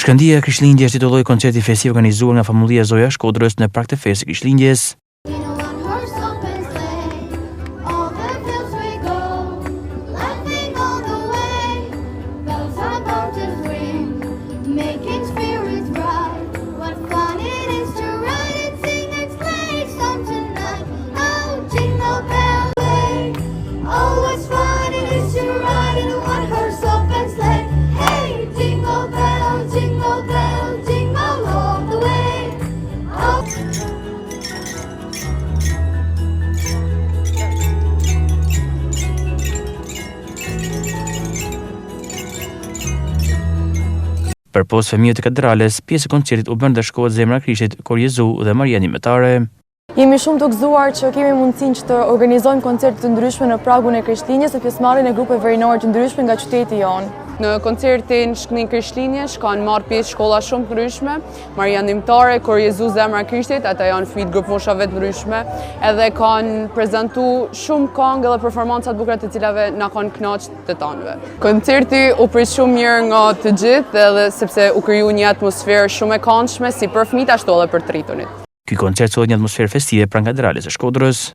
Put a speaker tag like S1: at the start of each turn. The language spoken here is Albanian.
S1: Shkëndija e Krishtlindjes titulloi koncerti festiv organizuar nga famullia Zoja Shkodrës në prag të fesë së Krishtlindjes. Përpos fëmijët e katedrales, pjesë e koncertit u bën ndërshkohet Zemra e Krishtit, Kor Jezu dhe Maria Ndihmëtare.
S2: Jemi shumë të gëzuar që kemi mundësinë që të organizojmë koncerte të ndryshme në pragun e Krishtlindjes dhe pjesëmarrjen e grupeve verinore të ndryshme nga qyteti jonë.
S3: Në koncertin Shkëndijë Krishtlindjes kanë marrë pjesë shkolla shumë të ndryshme, Maria Ndihmëtare, Kor Jezu, Zemra e Krishtit, ata janë fëmijë grup moshave të ndryshme, edhe kanë prezantuar shumë këngë dhe performanca të bukura të cilave na kanë kënaqur të tanëve. Koncerti u prit shumë mirë nga të gjithë edhe sepse u krijua një atmosferë shumë e këndshme si për fëmijët ashtu edhe për të rritunit.
S1: Ky koncert solli një atmosferë festive pranë katedrales së Shkodrës.